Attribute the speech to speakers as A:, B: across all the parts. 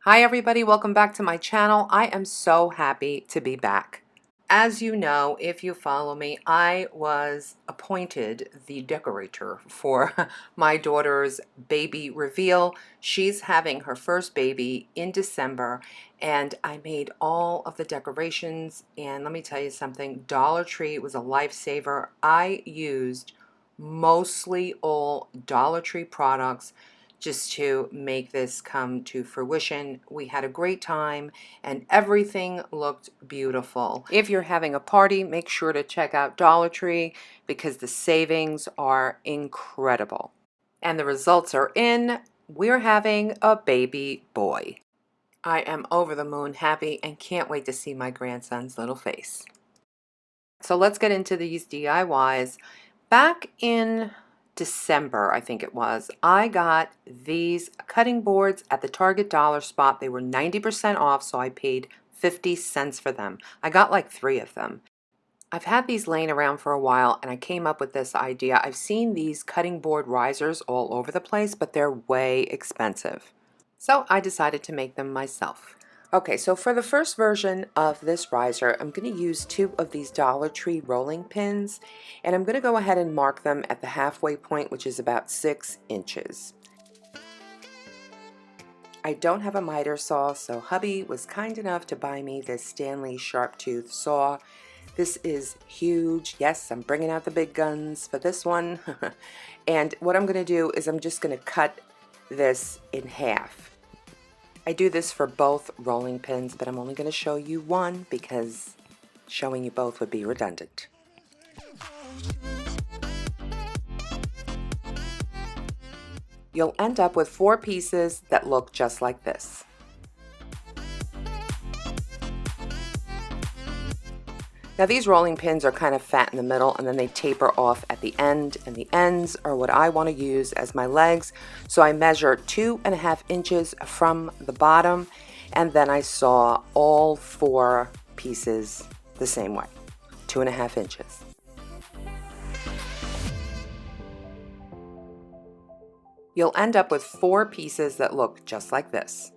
A: Hi everybody, welcome back to my channel. I am so happy to be back. As you know, if you follow me, I was appointed the decorator for my daughter's baby reveal. She's having her first baby in December, and I made all of the decorations, and let me tell you something, Dollar Tree was a lifesaver. I used mostly all Dollar Tree products just to make this come to fruition. We had a great time and everything looked beautiful. If you're having a party, make sure to check out Dollar Tree because the savings are incredible. And the results are in. We're having a baby boy. I am over the moon happy and can't wait to see my grandson's little face. So let's get into these DIYs. Back in December, I think it was, I got these cutting boards at the Target dollar spot. They were 90% off, so I paid 50 cents for them. I got like 3 of them. I've had these laying around for a while and I came up with this idea. I've seen these cutting board risers all over the place, but they're way expensive. So I decided to make them myself. Okay, so for the first version of this riser, I'm going to use 2 of these Dollar Tree rolling pins, and I'm going to go ahead and mark them at the halfway point, which is about 6 inches. I don't have a miter saw, so hubby was kind enough to buy me this Stanley sharp tooth saw. This is huge. Yes, I'm bringing out the big guns for this one. And what I'm going to do is I'm just going to cut this in half. I do this for both rolling pins, but I'm only going to show you one because showing you both would be redundant. You'll end up with 4 pieces that look just like this. Now these rolling pins are kind of fat in the middle and then they taper off at the end, and the ends are what I want to use as my legs. So I measure 2.5 inches from the bottom, and then I saw all 4 pieces the same way, 2.5 inches. You'll end up with 4 pieces that look just like this.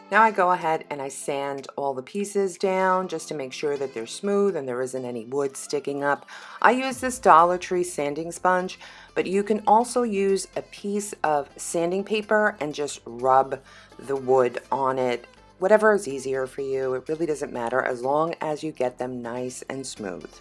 A: Now I go ahead and I sand all the pieces down just to make sure that they're smooth and there isn't any wood sticking up. I use this Dollar Tree sanding sponge, but you can also use a piece of sanding paper and just rub the wood on it. Whatever is easier for you, it really doesn't matter as long as you get them nice and smooth.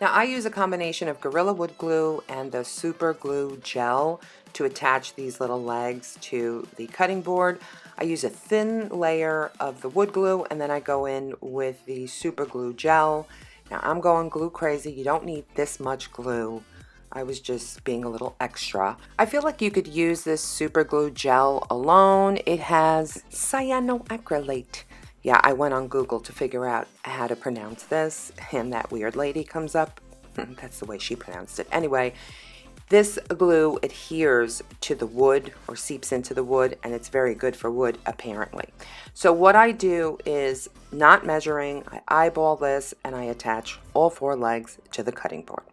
A: Now I use a combination of Gorilla Wood Glue and the Super Glue Gel to attach these little legs to the cutting board. I use a thin layer of the wood glue and then I go in with the Super Glue Gel. Now I'm going glue crazy. You don't need this much glue. I was just being a little extra. I feel like you could use this Super Glue Gel alone. It has cyanoacrylate. Yeah, I went on Google to figure out how to pronounce this, and that weird lady comes up. That's the way she pronounced it. Anyway, this glue adheres to the wood or seeps into the wood, and it's very good for wood, apparently. So what I do is, not measuring, I eyeball this, and I attach all 4 legs to the cutting board.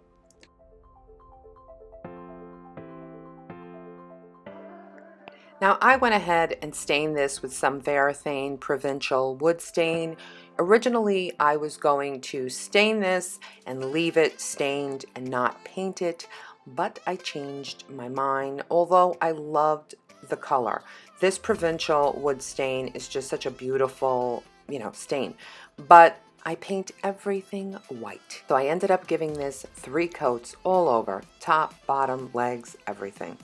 A: Now I went ahead and stained this with some Varathane Provincial wood stain. Originally I was going to stain this and leave it stained and not paint it, but I changed my mind, although I loved the color. This Provincial wood stain is just such a beautiful, stain, but I paint everything white. So I ended up giving this 3 coats all over, top, bottom, legs, everything.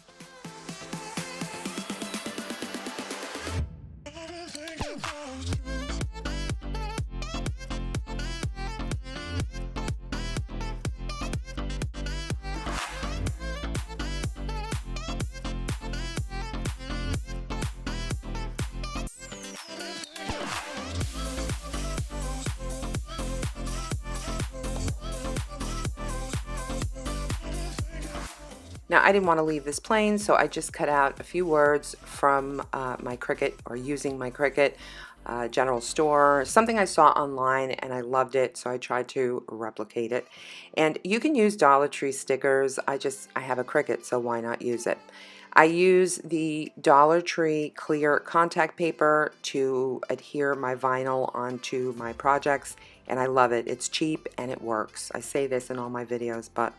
A: Now I didn't want to leave this plain, so I just cut out a few words from my Cricut, or using my Cricut. general store, something I saw online and I loved it, so I tried to replicate it. And you can use Dollar Tree stickers. I have a Cricut, so why not use it? I use the Dollar Tree clear contact paper to adhere my vinyl onto my projects, and I love it. It's cheap and it works. I say this in all my videos, but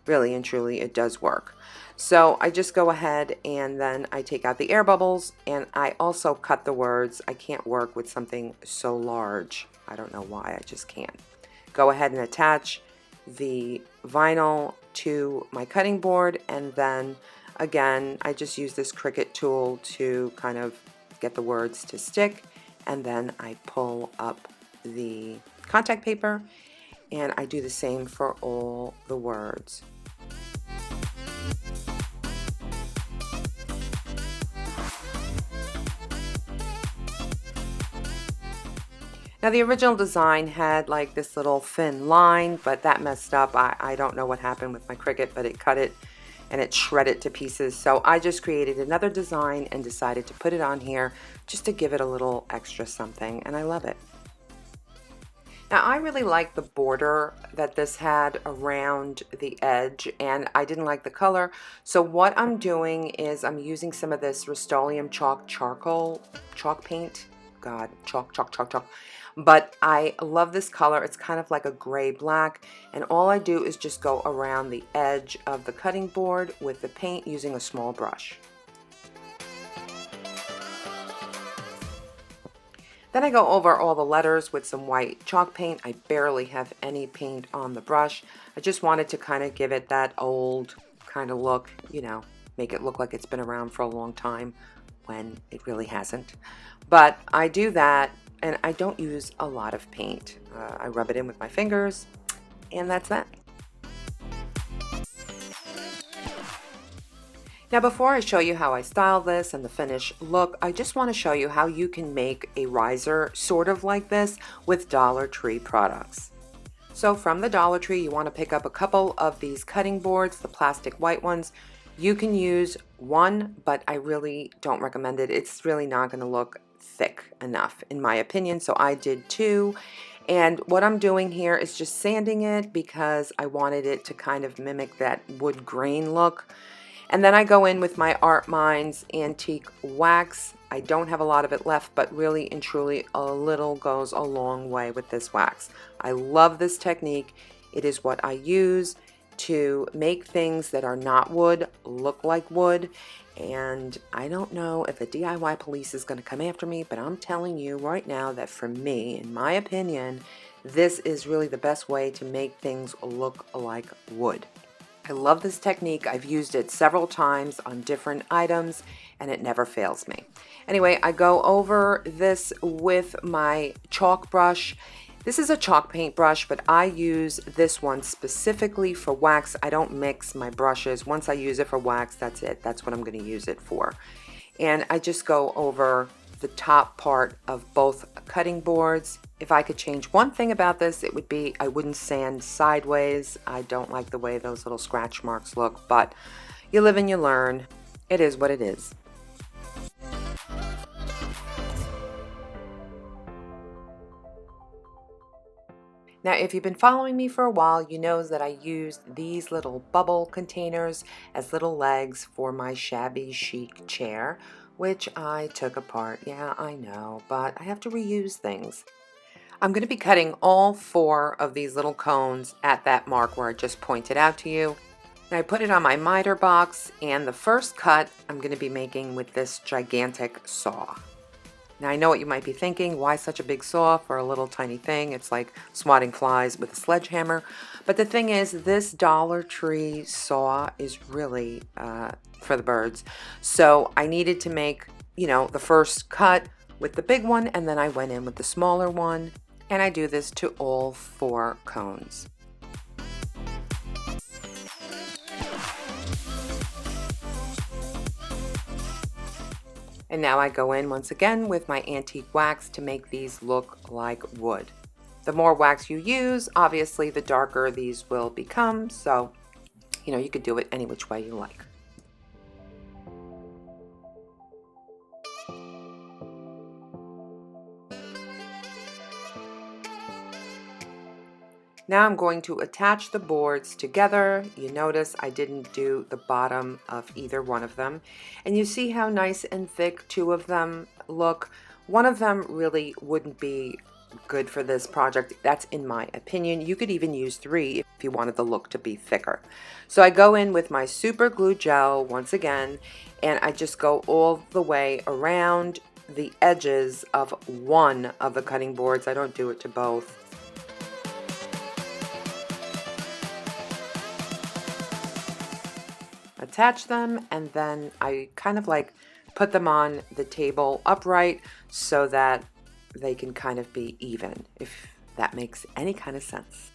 A: really and truly it does work. So I just go ahead and then I take out the air bubbles, and I also cut the words. I can't work with something so large. I don't know why, I just can't. Go ahead and attach the vinyl to my cutting board, and then again I just use this Cricut tool to kind of get the words to stick, and then I pull up the contact paper and I do the same for all the words. Now the original design had like this little thin line, but that messed up. I don't know what happened with my Cricut, but it cut it and it shredded to pieces. So I just created another design and decided to put it on here just to give it a little extra something, and I love it. Now I really like the border that this had around the edge, and I didn't like the color. So what I'm doing is I'm using some of this Rust-Oleum chalk paint. God, chalk. But I love this color. It's kind of like a gray black, and all I do is just go around the edge of the cutting board with the paint using a small brush. Then I go over all the letters with some white chalk paint. I barely have any paint on the brush. I just wanted to kind of give it that old kind of look, you know, make it look like it's been around for a long time when it really hasn't. But I do that, and I don't use a lot of paint. I rub it in with my fingers, and that's that. Now before I show you how I style this and the finished look, I just want to show you how you can make a riser sort of like this with Dollar Tree products. So from the Dollar Tree, you want to pick up a couple of these cutting boards, the plastic white ones. You can use one, but I really don't recommend it. It's really not going to look thick enough in my opinion, so I did two. And what I'm doing here is just sanding it because I wanted it to kind of mimic that wood grain look. And then I go in with my Art Minds antique wax. I don't have a lot of it left, but really and truly a little goes a long way with this wax. I love this technique. It is what I use to make things that are not wood look like wood. And I don't know if the DIY police is going to come after me, but I'm telling you right now that for me, in my opinion, this is really the best way to make things look like wood. I love this technique. I've used it several times on different items and it never fails me. Anyway, I go over this with my chalk brush. This is a chalk paint brush, but I use this one specifically for wax. I don't mix my brushes. Once I use it for wax, that's it. That's what I'm going to use it for. And I just go over the top part of both cutting boards. If I could change one thing about this, it would be I wouldn't sand sideways. I don't like the way those little scratch marks look, but you live and you learn. It is what it is. Now, if you've been following me for a while, you know that I used these little bubble containers as little legs for my shabby chic chair, which I took apart. Yeah, I know, but I have to reuse things. I'm going to be cutting all 4 of these little cones at that mark where I just pointed out to you. Now I put it on my miter box, and the first cut I'm going to be making with this gigantic saw. Now I know what you might be thinking, why such a big saw for a little tiny thing? It's like swatting flies with a sledgehammer. But the thing is, this Dollar Tree saw is really for the birds. So I needed to make, the first cut with the big one, and then I went in with the smaller one. And I do this to all 4 cones. And now I go in once again with my antique wax to make these look like wood. The more wax you use, obviously the darker these will become, so you could do it any which way you like. Now I'm going to attach the boards together. You notice I didn't do the bottom of either one of them. And you see how nice and thick two of them look. One of them really wouldn't be good for this project. That's in my opinion. You could even use 3 if you wanted the look to be thicker. So I go in with my super glue gel once again, and I just go all the way around the edges of one of the cutting boards. I don't do it to both. Attach them, and then I kind of like put them on the table upright so that they can kind of be even, if that makes any kind of sense.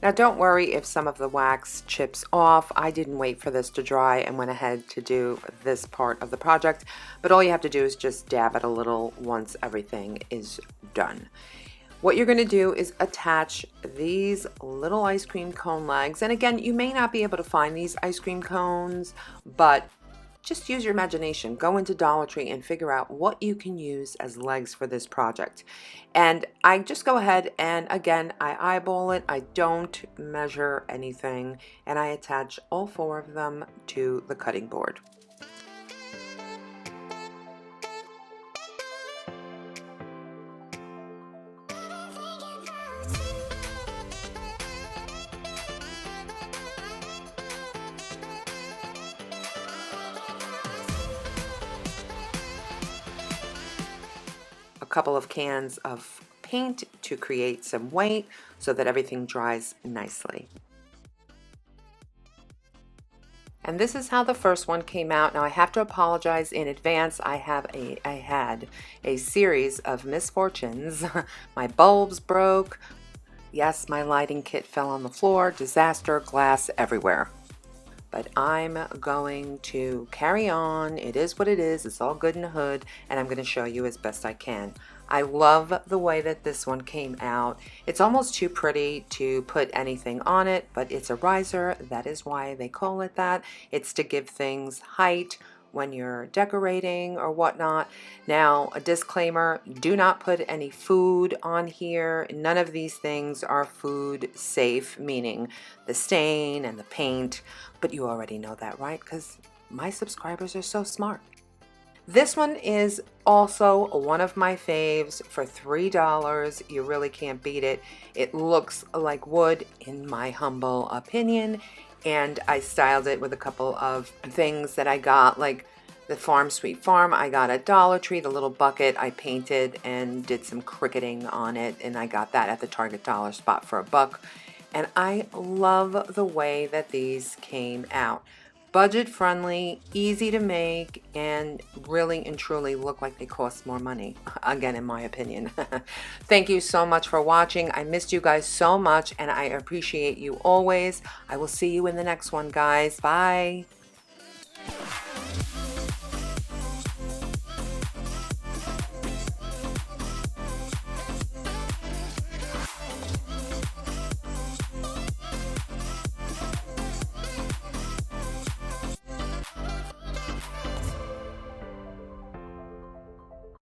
A: Now don't worry if some of the wax chips off. I didn't wait for this to dry and went ahead to do this part of the project, but all you have to do is just dab it a little once everything is done. What you're going to do is attach these little ice cream cone legs, and again, you may not be able to find these ice cream cones, but just use your imagination. Go into Dollar Tree and figure out what you can use as legs for this project. And I just go ahead and again, I eyeball it. I don't measure anything, and I attach all 4 of them to the cutting board. A couple of cans of paint to create some weight so that everything dries nicely. And this is how the first one came out. Now I have to apologize in advance. I had a series of misfortunes. My bulbs broke. Yes, my lighting kit fell on the floor. Disaster, glass everywhere. But I'm going to carry on. It is what it is. It's all good in the hood, and I'm going to show you as best I can. I love the way that this one came out. It's almost too pretty to put anything on it, but it's a riser. That is why they call it that. It's to give things height when you're decorating or whatnot. Now, a disclaimer, do not put any food on here. None of these things are food safe, meaning the stain and the paint, but you already know that, right? Because my subscribers are so smart. This one is also one of my faves for $3. You really can't beat it. It looks like wood in my humble opinion, and I styled it with a couple of things that I got, like the Farm Sweet Farm I got at Dollar Tree. The little bucket I painted and did some cricketing on it, and I got that at the Target dollar spot for $1. And I love the way that these came out. Budget friendly, easy to make, and really and truly look like they cost more money, again in my opinion. Thank you so much for watching. I missed you guys so much, and I appreciate you always. I will see you in the next one, guys. Bye.